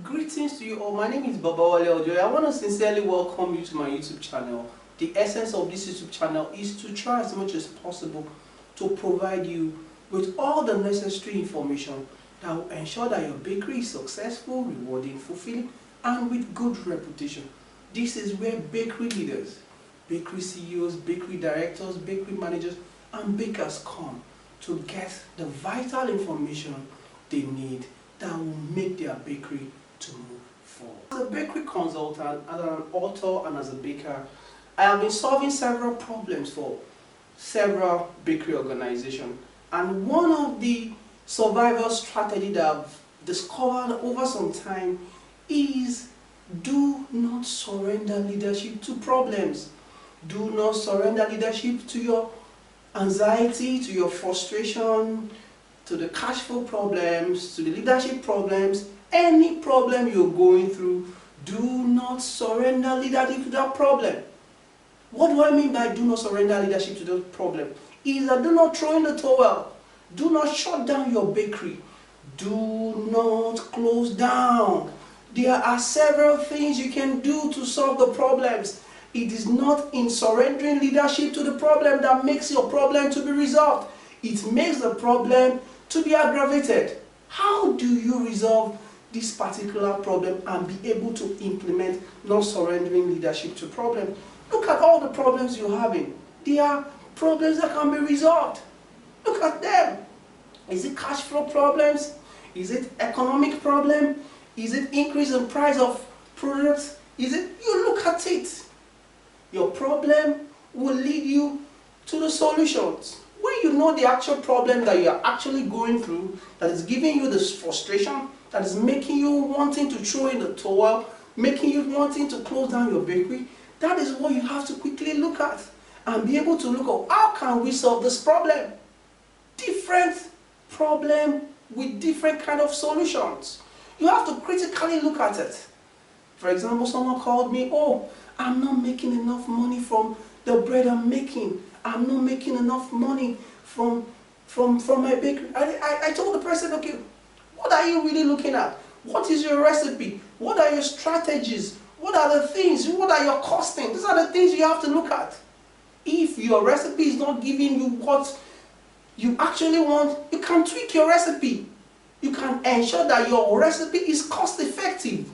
Greetings to you all. My name is Babawale Ojoy. I want to sincerely welcome you to my YouTube channel. The essence of this YouTube channel is to try as much as possible to provide you with all the necessary information that will ensure that your bakery is successful, rewarding, fulfilling, and with good reputation. This is where bakery leaders, bakery CEOs, bakery directors, bakery managers, and bakers come to get the vital information they need that will make their bakery to move forward. As a bakery consultant, as an author, and as a baker, I have been solving several problems for several bakery organizations. And one of the survival strategies that I've discovered over some time is do not surrender leadership to problems. Do not surrender leadership to your anxiety, to your frustration, to the cash flow problems, to the leadership problems. Any problem you're going through, do not surrender leadership to that problem. What do I mean by do not surrender leadership to that problem? Is that do not throw in the towel. Do not shut down your bakery. Do not close down. There are several things you can do to solve the problems. It is not in surrendering leadership to the problem that makes your problem to be resolved. It makes the problem to be aggravated. How do you resolve this particular problem and be able to implement not surrendering leadership to problems? Look at all the problems you're having. They are problems that can be resolved. Look at them. Is it cash flow problems? Is it economic problem? Is it increase in price of products? Is it? You look at it. Your problem will lead you to the solutions. When you know the actual problem that you are actually going through, that is giving you this frustration, that is making you wanting to throw in the towel, making you wanting to close down your bakery, that is what you have to quickly look at and be able to look at how can we solve this problem. Different problem with different kind of solutions. You have to critically look at it. For example, someone called me, oh, I'm not making enough money from the bread I'm making. I'm not making enough money from my bakery. I told the person, okay, what are you really looking at? What is your recipe? What are your strategies? What are the things? What are your costing? These are the things you have to look at. If your recipe is not giving you what you actually want, you can tweak your recipe. You can ensure that your recipe is cost effective.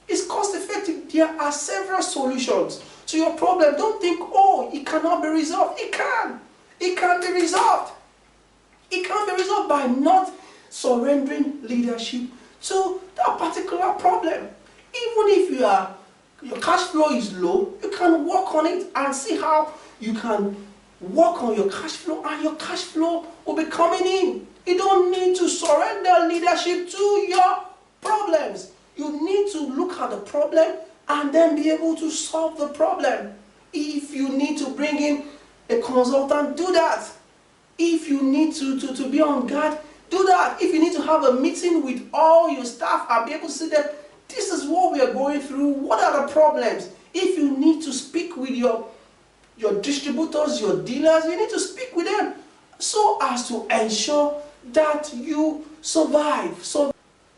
It's cost effective. There are several solutions to your problem. Don't think, oh, it cannot be resolved. It can. It can be resolved. It can be resolved by not surrendering leadership to that particular problem. Even if your cash flow is low, you can work on it and see how you can work on your cash flow, and your cash flow will be coming in. You don't need to surrender leadership to your problems. You need to look at the problem and then be able to solve the problem. If you need to bring in a consultant, do that. If you need to be on guard, do that. If you need to have a meeting with all your staff and be able to see them, this is what we are going through. What are the problems? If you need to speak with your distributors, your dealers, you need to speak with them so as to ensure that you survive. So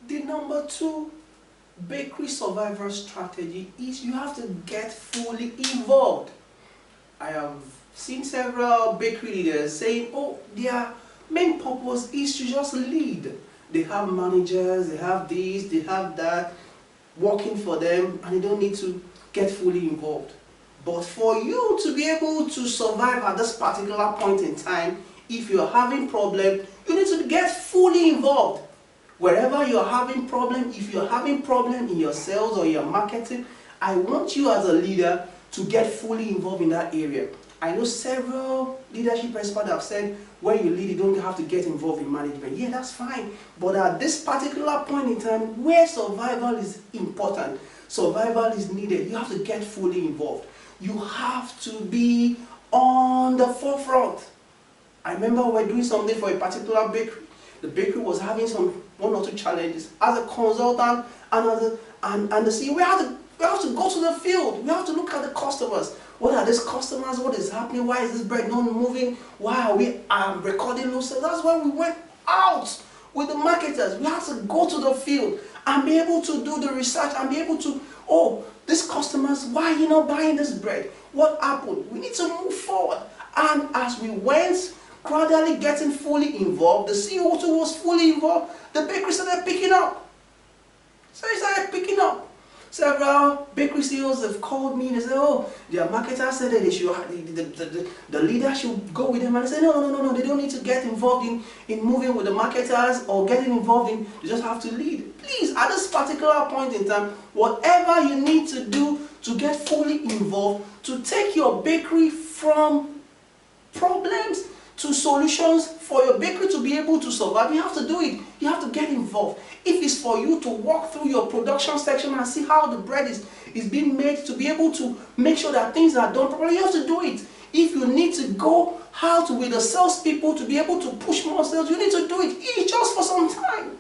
the number 2 bakery survival strategy is you have to get fully involved. I have seen several bakery leaders saying, oh, their main purpose is to just lead. They have managers, they have this, they have that working for them, and they don't need to get fully involved. But for you to be able to survive at this particular point in time, if you're having problem, you need to get fully involved. Wherever you're having problem, if you're having problem in your sales or your marketing, I want you as a leader to get fully involved in that area. I know several leadership experts have said when you lead, you don't have to get involved in management. Yeah, that's fine. But at this particular point in time, where survival is important, survival is needed, you have to get fully involved. You have to be on the forefront. I remember we were doing something for a particular bakery. The bakery was having one or two challenges. As a consultant and the CEO, we have to go to the field. We have to look at the customers. What are these customers? What is happening? Why is this bread not moving? Why are we recording low sales? That's why we went out with the marketers. We have to go to the field and be able to do the research and be able to, oh, these customers, why are you not buying this bread? What happened? We need to move forward. And as we went, gradually getting fully involved, the CEO too was fully involved, the bakery started picking up. So it started picking up. Several bakery CEOs have called me and they said, oh, their marketer said that they should, the leader should go with them. And I said, no, they don't need to get involved in moving with the marketers or getting involved in, they just have to lead. Please, at this particular point in time, whatever you need to do to get fully involved, to take your bakery from problems to solutions for your bakery to be able to survive, you have to do it. You have to get involved. If it's for you to walk through your production section and see how the bread is being made, to be able to make sure that things are done properly, you have to do it. If you need to go out with the salespeople to be able to push more sales, you need to do it. It's just for some time.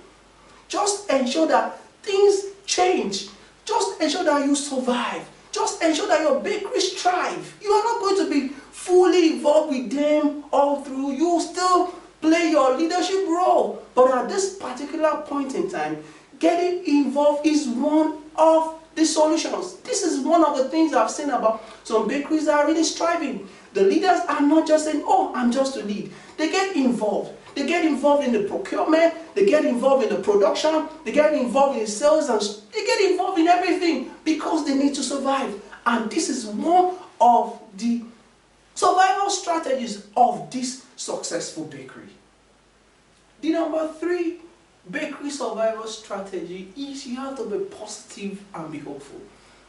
Just ensure that things change. Just ensure that you survive. Just ensure that your bakeries thrive. You are not going to be fully involved with them all through. You will still play your leadership role. But at this particular point in time, getting involved is one of the solutions. This is one of the things I've seen about some bakeries that are really striving. The leaders are not just saying, oh, I'm just to lead. They get involved. They get involved in the procurement, they get involved in the production, they get involved in sales, and they get involved in everything because they need to survive. And this is one of the survival strategies of this successful bakery. The number 3 bakery survival strategy is you have to be positive and be hopeful.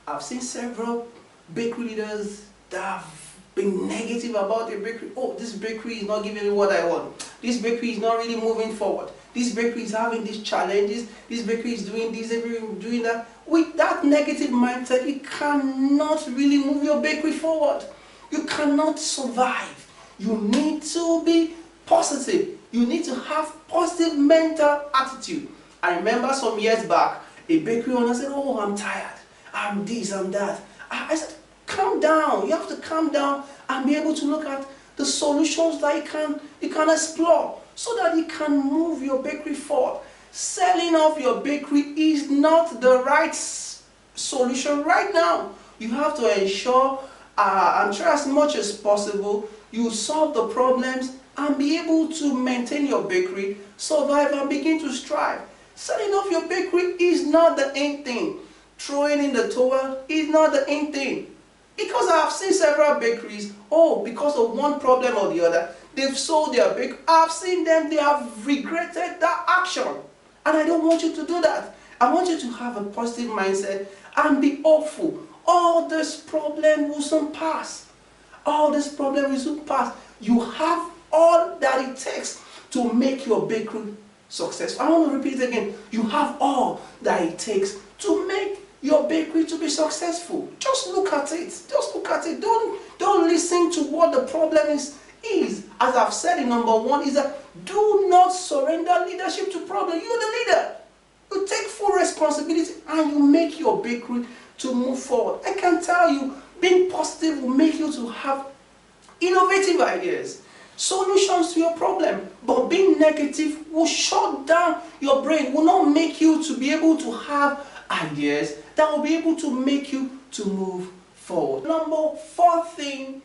I've seen several bakery leaders that have been negative about the bakery. Oh, this bakery is not giving me what I want. This bakery is not really moving forward. This bakery is having these challenges. This bakery is doing this, doing that. With that negative mindset, you cannot really move your bakery forward. You cannot survive. You need to be positive. You need to have positive mental attitude. I remember some years back, a bakery owner said, oh, I'm tired. I'm this, I'm that. I said, calm down. You have to calm down and be able to look at the solutions that you can explore so that you can move your bakery forward. Selling off your bakery is not the right solution right now. You have to ensure and try as much as possible you solve the problems and be able to maintain your bakery, survive and begin to strive. Selling off your bakery is not the end thing. Throwing in the towel is not the end thing. Because I have seen several bakeries, oh, because of one problem or the other, they've sold their bakery. I've seen them, they have regretted that action. And I don't want you to do that. I want you to have a positive mindset and be hopeful. All this problem will soon pass. All this problem will soon pass. You have all that it takes to make your bakery successful. I want to repeat it again. You have all that it takes to make your bakery to be successful. Just look at it. Just look at it. Don't listen to what the problem is. As I've said in number 1, is that do not surrender leadership to problem. You're the leader. You take full responsibility and you make your bakery to move forward. I can tell you, being positive will make you to have innovative ideas, solutions to your problem. But being negative will shut down your brain, will not make you to be able to have ideas that will be able to make you to move forward. Number 4 thing,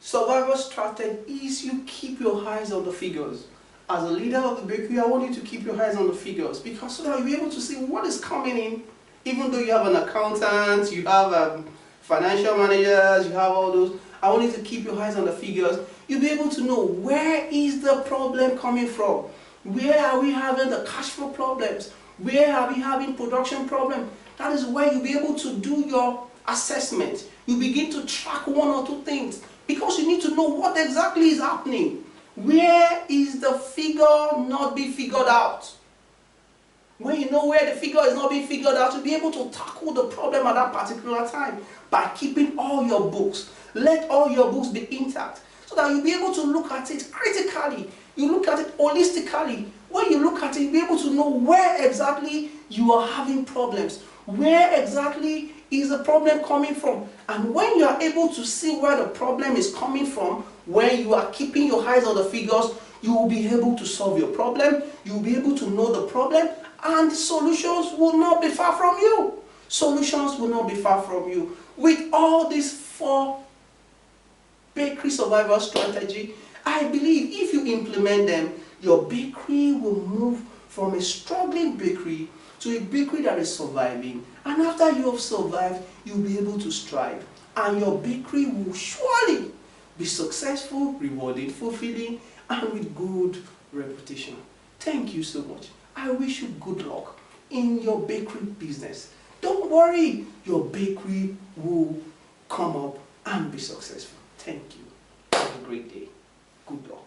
survival strategy, is you keep your eyes on the figures. As a leader of the bakery, I want you to keep your eyes on the figures, because so that you'll be able to see what is coming in. Even though you have an accountant, you have financial managers, you have all those, I want you to keep your eyes on the figures. You'll be able to know where is the problem coming from. Where are we having the cash flow problems? Where are we having production problems? That is where you'll be able to do your assessment. You begin to track 1 or 2 things, because you need to know what exactly is happening. Where is the figure not being figured out? When you know where the figure is not being figured out, you'll be able to tackle the problem at that particular time by keeping all your books. Let all your books be intact so that you'll be able to look at it critically. You look at it holistically. When you look at it, you'll be able to know where exactly you are having problems. Where exactly is the problem coming from? And when you are able to see where the problem is coming from, when you are keeping your eyes on the figures, you will be able to solve your problem. You will be able to know the problem and solutions will not be far from you. Solutions will not be far from you. With all these 4 bakery survival strategy, I believe if you implement them, your bakery will move from a struggling bakery to a bakery that is surviving. And after you have survived, you'll be able to strive. And your bakery will surely be successful, rewarding, fulfilling, and with good reputation. Thank you so much. I wish you good luck in your bakery business. Don't worry, your bakery will come up and be successful. Thank you. Have a great day. Good luck.